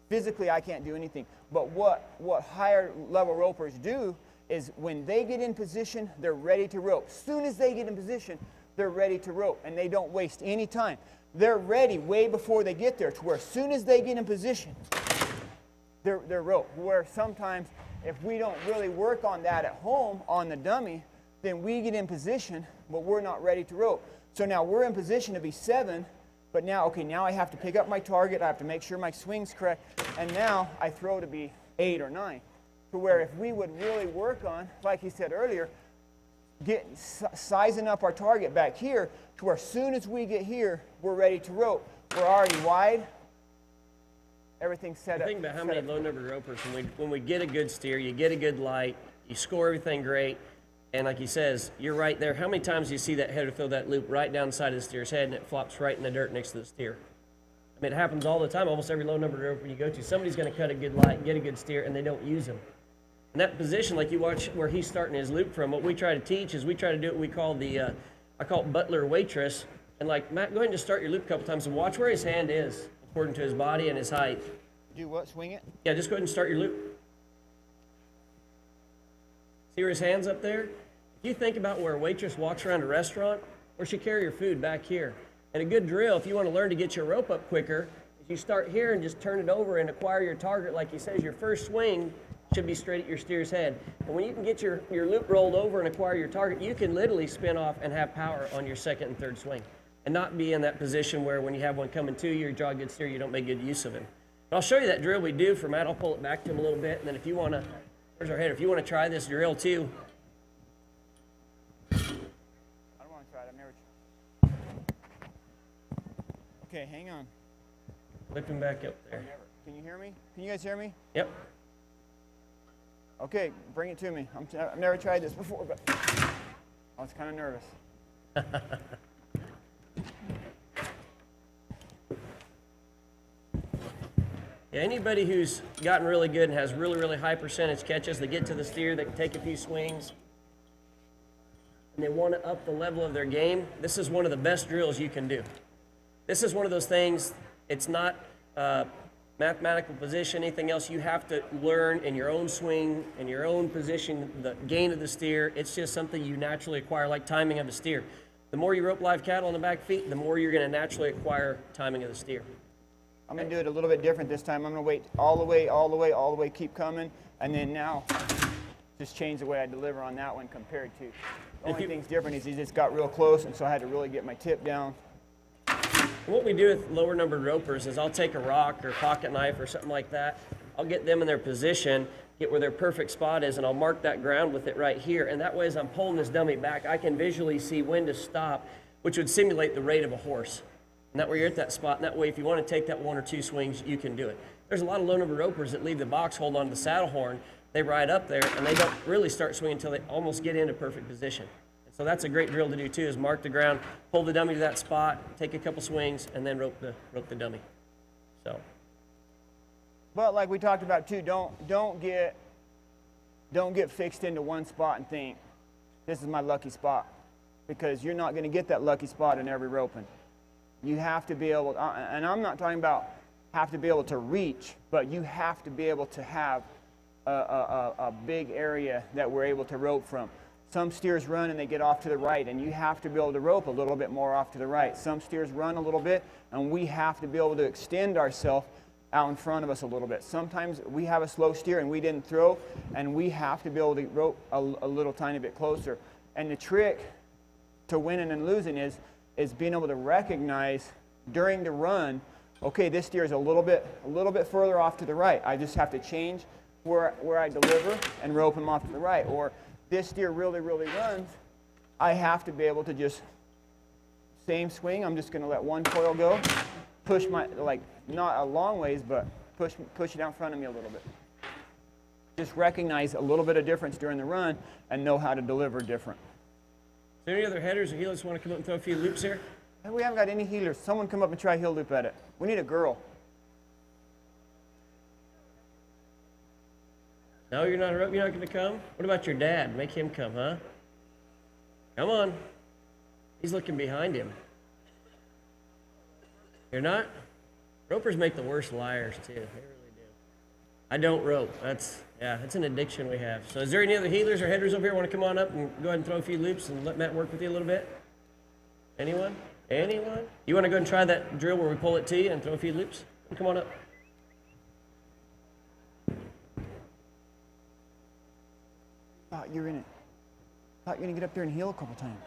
Physically, I can't do anything. But what higher level ropers do is when they get in position, they're ready to rope. As soon as they get in position, they're ready to rope, and they don't waste any time. They're ready way before they get there, to where as soon as they get in position, they're rope. Where sometimes if we don't really work on that at home on the dummy, then we get in position, but we're not ready to rope. So now we're in position to be 7, but now, okay, now I have to pick up my target, I have to make sure my swing's correct, and now I throw to be 8 or 9. To where if we would really work on, like he said earlier, sizing up our target back here, to where as soon as we get here, we're ready to rope. We're already wide, everything's set up. Think about how many low number ropers, when we get a good steer, you get a good light, you score everything great, and like he says, you're right there. How many times do you see that header fill that loop right down the side of the steer's head and it flops right in the dirt next to the steer? I mean, it happens all the time. Almost every low number roper you go to, somebody's going to cut a good light, get a good steer, and they don't use them. And that position, like you watch where he's starting his loop from, what we try to teach is we try to do what we call the, I call it Butler Waitress. And like, Matt, go ahead and just start your loop a couple times and watch where his hand is according to his body and his height. Do what, swing it? Yeah, just go ahead and start your loop. See where his hand's up there? If you think about where a waitress walks around a restaurant, or she carry your food back here. And a good drill, if you want to learn to get your rope up quicker, is you start here and just turn it over and acquire your target. Like he says, your first swing should be straight at your steer's head. And when you can get your loop rolled over and acquire your target, you can literally spin off and have power on your second and third swing. And not be in that position where when you have one coming to you, you draw a good steer, you don't make good use of him. But I'll show you that drill we do for Matt. I'll pull it back to him a little bit. And then if you want to, where's our header? If you want to try this drill too. I don't want to try it. I've never tried. Okay, hang on. Lift him back up there. Can you hear me? Can you guys hear me? Yep. Okay, bring it to me. I've never tried this before, but I was kind of nervous. Yeah, anybody who's gotten really good and has really, really high percentage catches, they get to the steer, they can take a few swings. and they want to up the level of their game, this is one of the best drills you can do. This is one of those things, it's not mathematical position, anything else. You have to learn in your own swing, in your own position, the gain of the steer. It's just something you naturally acquire, like timing of a steer. The more you rope live cattle on the back feet, the more you're going to naturally acquire timing of the steer. I'm going to do it a little bit different this time. I'm going to wait all the way, keep coming, and then now just change the way I deliver on that one compared to. The only thing's different is he just got real close, and so I had to really get my tip down. What we do with lower numbered ropers is I'll take a rock or pocket knife or something like that. I'll get them in their position, get where their perfect spot is, and I'll mark that ground with it right here. And that way, as I'm pulling this dummy back, I can visually see when to stop, which would simulate the rate of a horse. And that way you're at that spot, and that way if you want to take that 1 or 2 swings, you can do it. There's a lot of low numbered ropers that leave the box, hold on to the saddle horn, they ride up there, and they don't really start swinging until they almost get into perfect position. So that's a great drill to do too, is mark the ground, pull the dummy to that spot, take a couple swings, and then rope the dummy. So. But like we talked about too, don't get fixed into one spot and think, this is my lucky spot. Because you're not going to get that lucky spot in every roping. You have to be able, and I'm not talking about have to be able to reach, but you have to be able to have a big area that we're able to rope from. Some steers run and they get off to the right, and you have to be able to rope a little bit more off to the right. Some steers run a little bit, and we have to be able to extend ourselves out in front of us a little bit. Sometimes we have a slow steer and we didn't throw, and we have to be able to rope a little tiny bit closer. And the trick to winning and losing is being able to recognize during the run, okay, this steer is a little bit further off to the right. I just have to change where I deliver and rope him off to the right. Or this steer really runs, I have to be able to just, same swing, I'm just going to let one coil go, push my, like, not a long ways, but push it out in front of me a little bit. Just recognize a little bit of difference during the run and know how to deliver different. Is there any other headers or heelers want to come up and throw a few loops here? We haven't got any heelers. Someone come up and try heel loop at it. We need a girl. No, you're not going to come? What about your dad? Make him come, huh? Come on. He's looking behind him. You're not? Ropers make the worst liars, too. They really do. I don't rope. That's an addiction we have. So is there any other heelers or headers over here want to come on up and go ahead and throw a few loops and let Matt work with you a little bit? Anyone? Anyone? You want to go and try that drill where we pull it to you and throw a few loops? Come on up. Thought you're in it. Thought you're going to get up there and heel a couple times.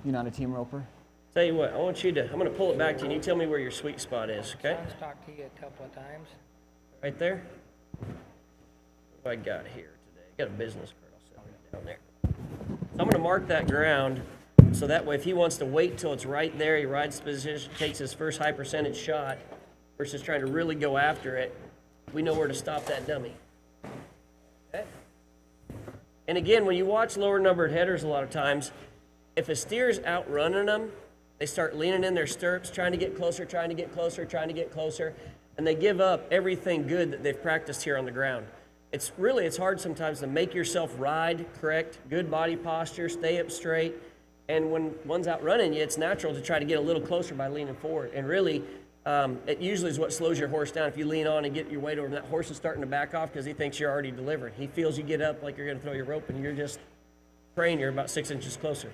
You're not a team roper? Tell you what, I'm going to pull it back to you and you tell me where your sweet spot is, okay? I've talked to you a couple of times. Right there? What have I got here today? I got a business card. I'll set it down there. So I'm going to mark that ground so that way if he wants to wait till it's right there, he rides the position, takes his first high percentage shot versus trying to really go after it, we know where to stop that dummy. Okay? And again, when you watch lower numbered headers a lot of times, if a steer's outrunning them, they start leaning in their stirrups, trying to get closer, and they give up everything good that they've practiced here on the ground. It's hard sometimes to make yourself ride correct, good body posture, stay up straight, and when one's outrunning you, it's natural to try to get a little closer by leaning forward. And really, it usually is what slows your horse down. If you lean on and get your weight over, and that horse is starting to back off because he thinks you're already delivering. He feels you get up like you're going to throw your rope, and you're just praying you're about 6 inches closer.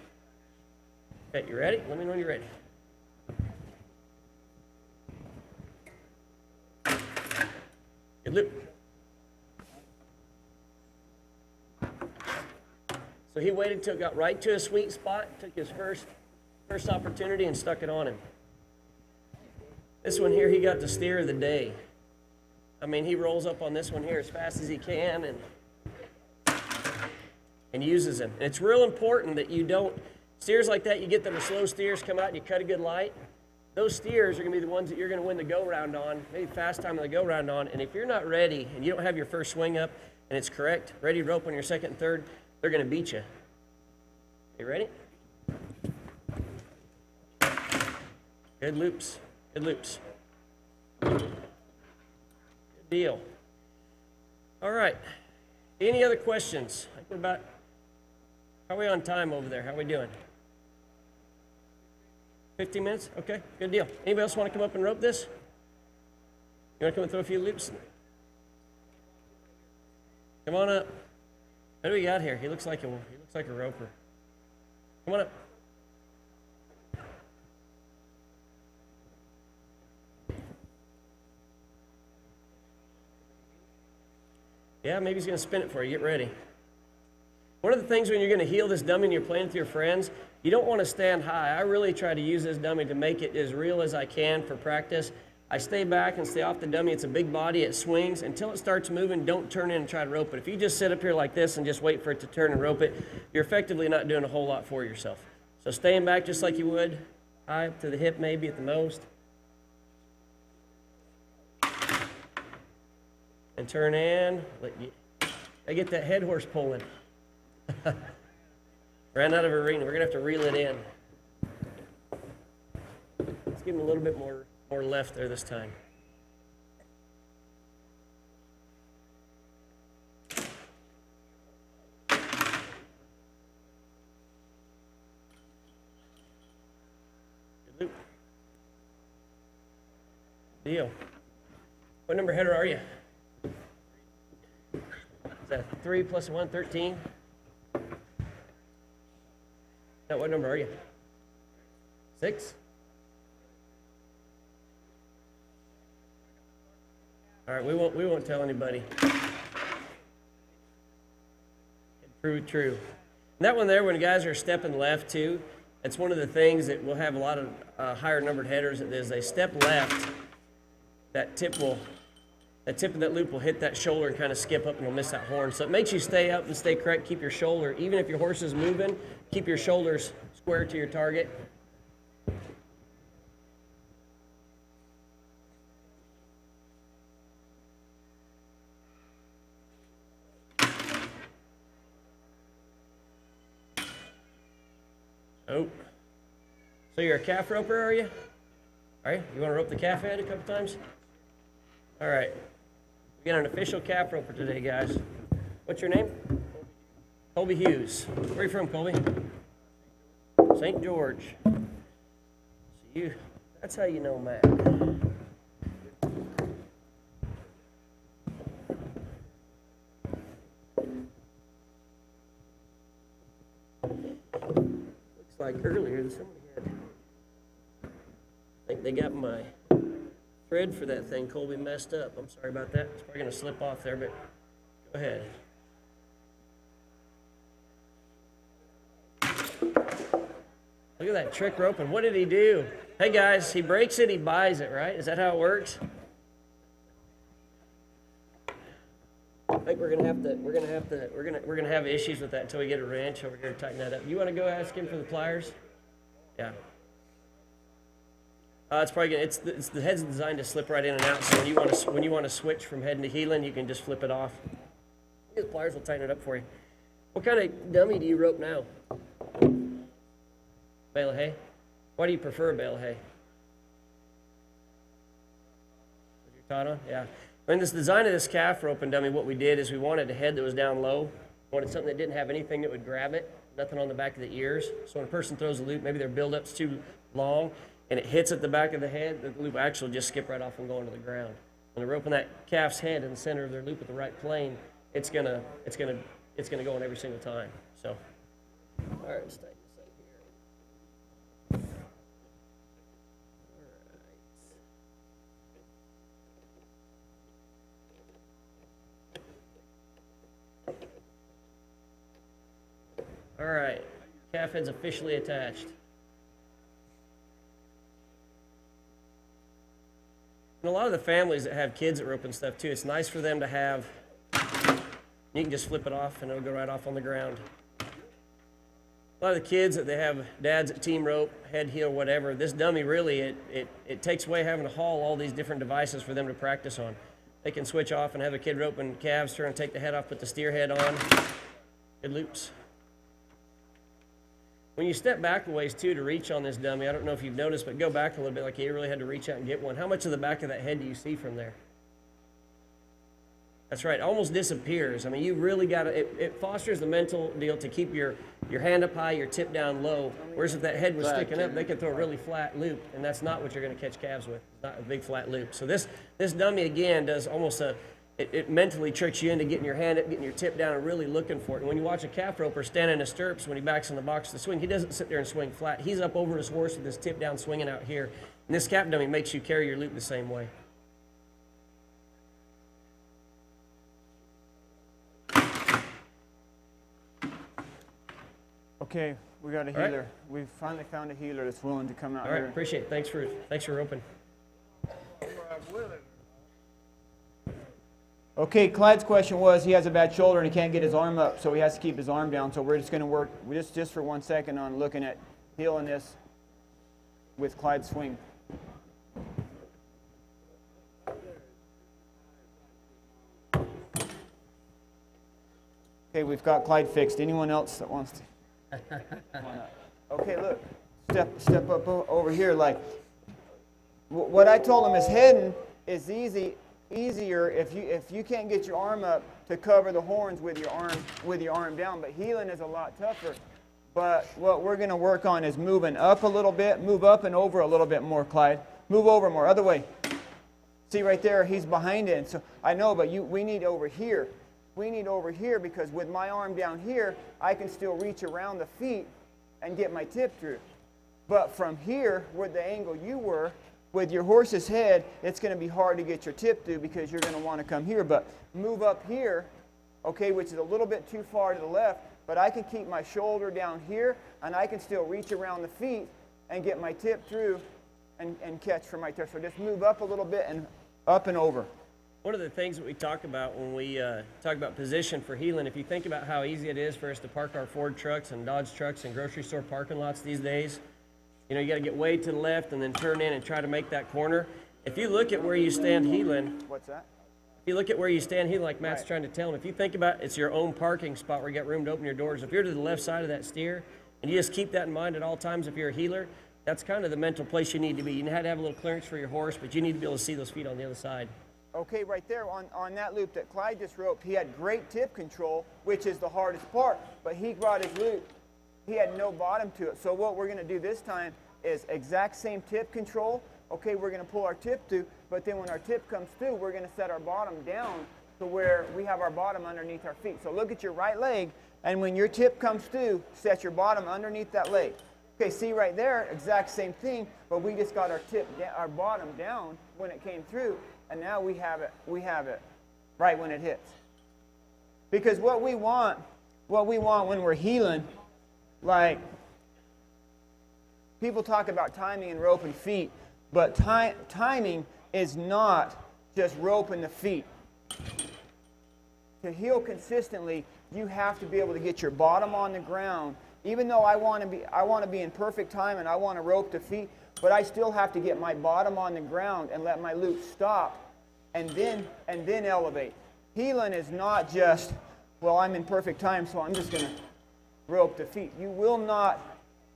Okay, you ready? Let me know when you're ready. Good loop. So he waited till it got right to a sweet spot, took his first opportunity and stuck it on him. This one here, he got the steer of the day. I mean, he rolls up on this one here as fast as he can and uses him. And it's real important that you don't, steers like that, you get them the slow steers, come out and you cut a good light. Those steers are going to be the ones that you're going to win the go-round on, maybe fast time of the go-round on. And if you're not ready and you don't have your first swing up and it's correct, ready to rope on your second and third, they're going to beat you. You ready? Good loops. Good loops. Good deal. All right. Any other questions? I think we're about How are we on time over there? How are we doing? 15 minutes? Okay, good deal. Anybody else want to come up and rope this? You want to come and throw a few loops? Come on up. What do we got here? He looks like a roper. Come on up. Yeah, maybe he's going to spin it for you. Get ready. One of the things when you're going to heel this dummy and you're playing with your friends, you don't want to stand high. I really try to use this dummy to make it as real as I can for practice. I stay back and stay off the dummy. It's a big body. It swings. Until it starts moving, don't turn in and try to rope it. If you just sit up here like this and just wait for it to turn and rope it, you're effectively not doing a whole lot for yourself. So staying back just like you would, high up to the hip maybe at the most. And turn in. I get that head horse pulling. Ran out of arena. We're going to have to reel it in. Let's give him a little bit more left there this time. Good loop. Deal. What number header are you? Is that 3 plus 1, 13? Now, what number are you? 6? All right, we won't tell anybody. True. And that one there, when guys are stepping left too, that's one of the things that we'll have a lot of higher numbered headers. As they step left, that tip of that loop will hit that shoulder and kind of skip up and you'll miss that horn. So it makes you stay up and stay correct, keep your shoulder, even if your horse is moving, keep your shoulders square to your target. Oh. So you're a calf roper, are you? All right, you want to rope the calf head a couple times? All right. We got an official calf roper today, guys. What's your name? Colby Hughes. Where are you from, Colby? St. George. So that's how you know Matt. Looks like earlier somebody had, I think they got my thread for that thing. Colby messed up. I'm sorry about that. It's probably going to slip off there, but go ahead. Look at that trick roping. What did he do? Hey guys, he breaks it, he buys it, right? Is that how it works? I think we're gonna have issues with that until we get a wrench, or we're gonna tighten that up. You want to go ask him for the pliers? Yeah. It's probably gonna, it's the head's designed to slip right in and out. So when you want to switch from heading to heeling, you can just flip it off. The pliers will tighten it up for you. What kind of dummy do you rope now? Bale of hay? Why do you prefer a bale of hay? You're taught on? Yeah. In this design of this calf roping dummy, what we did is we wanted a head that was down low. We wanted something that didn't have anything that would grab it, nothing on the back of the ears. So when a person throws a loop, maybe their build-up's too long, and it hits at the back of the head, the loop actually just skip right off and go into the ground. When they're roping that calf's head in the center of their loop at the right plane, it's gonna go in every single time. So, all right, let's tighten this up here. All right, calf head's officially attached. And a lot of the families that have kids that rope and stuff too, it's nice for them to have, you can just flip it off and it'll go right off on the ground. A lot of the kids that they have dads at team rope, head, heel, whatever, this dummy really, it takes away having to haul all these different devices for them to practice on. They can switch off and have a kid roping calves, turn and take the head off, put the steer head on. Good loops. When you step back a ways too to reach on this dummy, I don't know if you've noticed, but go back a little bit like you really had to reach out and get one. How much of the back of that head do you see from there? That's right. It almost disappears. I mean, you really got to, it fosters the mental deal to keep your hand up high, your tip down low. Whereas if that head was sticking up, they could throw a really flat loop, and that's not what you're going to catch calves with. It's not a big flat loop. So this dummy, again, does almost it mentally tricks you into getting your hand up, getting your tip down, and really looking for it. And when you watch a calf roper stand in his stirrups when he backs in the box to swing, he doesn't sit there and swing flat. He's up over his horse with his tip down swinging out here. And this cap dummy makes you carry your loop the same way. Okay, we got a healer. We've finally found a healer that's willing to come out here. All here. right, appreciate it. Thanks for roping. Okay, Clyde's question was he has a bad shoulder and he can't get his arm up, so he has to keep his arm down. So we're just going to work just for 1 second on looking at healing this with Clyde's swing. Okay, we've got Clyde fixed. Anyone else that wants to? Okay, look, step up over here. Like what I told him is heading is easier if you can't get your arm up to cover the horns with your arm down. But heeling is a lot tougher. But what we're going to work on is moving up a little bit, move up and over a little bit more, Clyde. Move over more, other way. See right there, he's behind it. And so I know, but we need over here. We need over here because with my arm down here, I can still reach around the feet and get my tip through. But from here, where the angle you were, with your horse's head, it's going to be hard to get your tip through because you're going to want to come here. But move up here, okay, which is a little bit too far to the left, but I can keep my shoulder down here and I can still reach around the feet and get my tip through and catch from right there. So just move up a little bit and up and over. One of the things that we talk about when we talk about position for heeling, if you think about how easy it is for us to park our Ford trucks and Dodge trucks in grocery store parking lots these days, you know, you got to get way to the left and then turn in and try to make that corner. If you look at where you stand heeling, what's that? If you look at where you stand heeling, like Matt's trying to tell him, if you think about it's your own parking spot where you got room to open your doors, if you're to the left side of that steer, and you just keep that in mind at all times if you're a heeler, that's kind of the mental place you need to be. You had to have a little clearance for your horse, but you need to be able to see those feet on the other side. Okay, right there on that loop that Clyde just roped, he had great tip control, which is the hardest part, but he brought his loop. He had no bottom to it. So what we're going to do this time is exact same tip control. Okay, we're going to pull our tip through, but then when our tip comes through, we're going to set our bottom down to where we have our bottom underneath our feet. So look at your right leg, and when your tip comes through, set your bottom underneath that leg. Okay, see right there, exact same thing, but we just got our bottom down when it came through, and now we have it right when it hits. Because what we want when we're heeling, like people talk about timing and rope and feet, but timing is not just roping the feet. To heel consistently, you have to be able to get your bottom on the ground. Even though I want to be in perfect time and I want to rope the feet, but I still have to get my bottom on the ground and let my loop stop and then elevate. Heeling is not just, well, I'm in perfect time, so I'm just going to rope the feet. You will not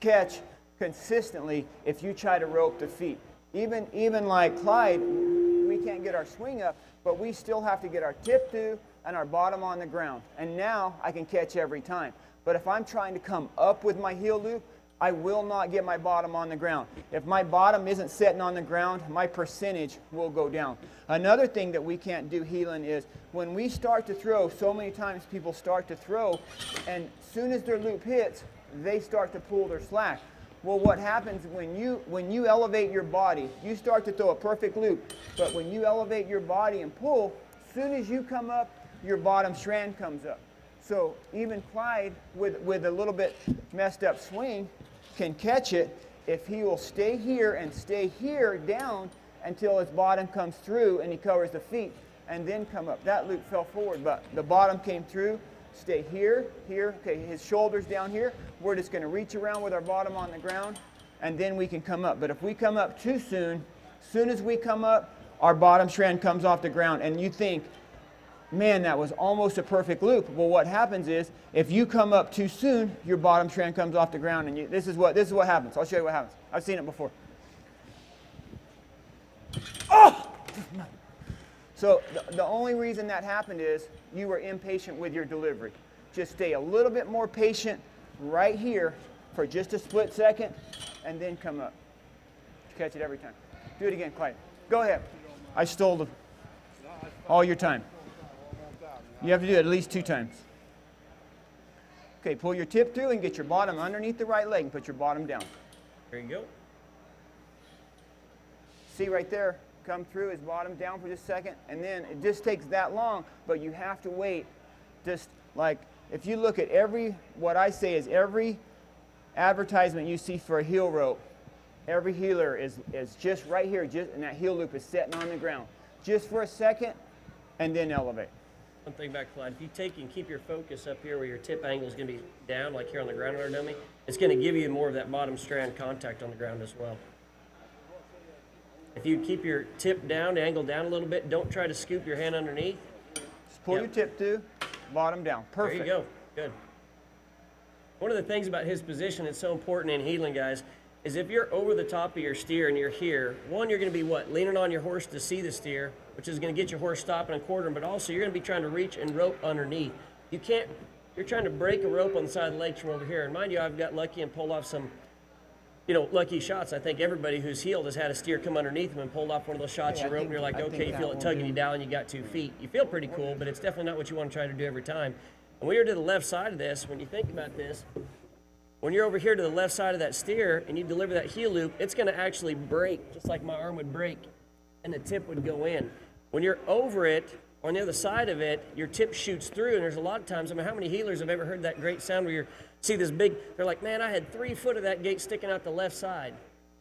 catch consistently if you try to rope the feet. Even like Clyde, we can't get our swing up, but we still have to get our tip through and our bottom on the ground. And now I can catch every time. But if I'm trying to come up with my heel loop, I will not get my bottom on the ground. If my bottom isn't sitting on the ground, my percentage will go down. Another thing that we can't do heeling is when we start to throw, so many times people start to throw, and as soon as their loop hits, they start to pull their slack. Well, what happens when you elevate your body, you start to throw a perfect loop, but when you elevate your body and pull, as soon as you come up, your bottom strand comes up. So even Clyde, with a little bit messed up swing, can catch it if he will stay here and stay here down until his bottom comes through and he covers the feet and then come up. That loop fell forward, but the bottom came through. Stay here, here. Okay, his shoulder's down here. We're just going to reach around with our bottom on the ground, and then we can come up. But if we come up too soon, as we come up, our bottom strand comes off the ground, and you think, man, that was almost a perfect loop. Well, what happens is, if you come up too soon, your bottom strand comes off the ground, and this is what happens. I'll show you what happens. I've seen it before. Oh! So the only reason that happened is you were impatient with your delivery. Just stay a little bit more patient right here for just a split second, and then come up. Catch it every time. Do it again, Clyde. Go ahead. I stole all your time. You have to do it at least 2 times. Okay, pull your tip through and get your bottom underneath the right leg and put your bottom down. There you go. See right there, come through his bottom down for just a second, and then it just takes that long, but you have to wait. Just like, if you look at what I say is every advertisement you see for a heel rope, every heeler is just right here, and that heel loop is sitting on the ground. Just for a second, and then elevate. One thing back, Clyde, if you take and keep your focus up here where your tip angle is going to be down, like here on the ground on our dummy, it's going to give you more of that bottom strand contact on the ground as well. If you keep your tip down, angle down a little bit, don't try to scoop your hand underneath. Just pull your tip through, bottom down. Perfect. There you go. Good. One of the things about his position that's so important in heeling, guys, is if you're over the top of your steer and you're here, one, you're going to be what? Leaning on your horse to see the steer, which is going to get your horse stopping and quartering, but also you're going to be trying to reach and rope underneath. You can't, you're trying to break a rope on the side of the legs from over here. And mind you, I've got lucky and pulled off some, lucky shots. I think everybody who's heeled has had a steer come underneath them and pulled off one of those shots you rope, and you're like, okay, you feel it tugging you down and you got 2 feet. You feel pretty cool, but it's definitely not what you want to try to do every time. And when you're to the left side of this, when you think about this, when you're over here to the left side of that steer and you deliver that heel loop, it's going to actually break, just like my arm would break, and the tip would go in. When you're over it, on the other side of it, your tip shoots through, and there's a lot of times, I mean, how many heelers have ever heard that great sound where you see this big, they're like, man, I had 3 foot of that gate sticking out the left side.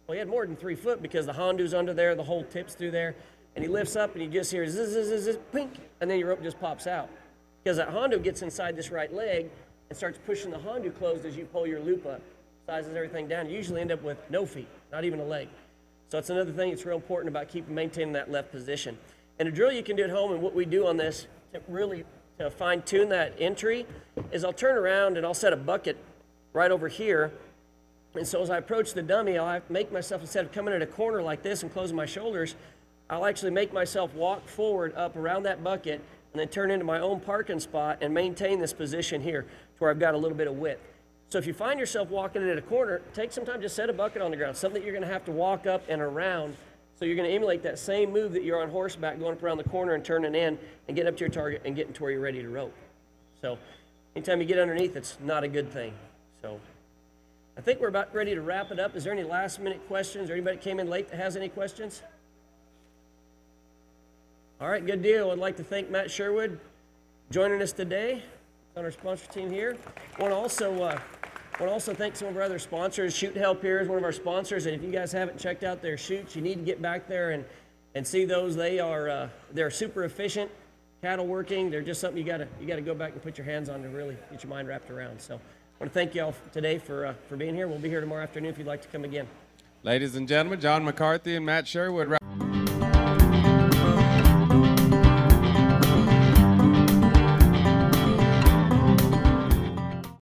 Well, he had more than 3 foot because the Hondo's under there, the whole tip's through there, and he lifts up and you just hear zzz, zzz, zzz, pink, and then your rope just pops out. Because that Hondo gets inside this right leg and starts pushing the Hondo closed as you pull your loop up. Sizes everything down. You usually end up with no feet, not even a leg. So it's another thing that's real important about maintaining that left position. And a drill you can do at home, and what we do on this to really fine-tune that entry, is I'll turn around and I'll set a bucket right over here. And so as I approach the dummy, I'll make myself, instead of coming at a corner like this and closing my shoulders, I'll actually make myself walk forward up around that bucket and then turn into my own parking spot and maintain this position here to where I've got a little bit of width. So if you find yourself walking in a corner, take some time, just set a bucket on the ground, something that you're going to have to walk up and around. So you're going to emulate that same move that you're on horseback, going up around the corner and turning in and getting up to your target and getting to where you're ready to rope. So anytime you get underneath, it's not a good thing. So I think we're about ready to wrap it up. Is there any last minute questions or anybody that came in late that has any questions? All right, good deal. I'd like to thank Matt Sherwood joining us today on our sponsor team here. I want to also thank some of our other sponsors. Shoot Help here is one of our sponsors, and if you guys haven't checked out their chutes, you need to get back there and see those. They're super efficient, cattle working. They're just something you gotta go back and put your hands on to really get your mind wrapped around. So I want to thank you all today for being here. We'll be here tomorrow afternoon if you'd like to come again. Ladies and gentlemen, John McCarthy and Matt Sherwood.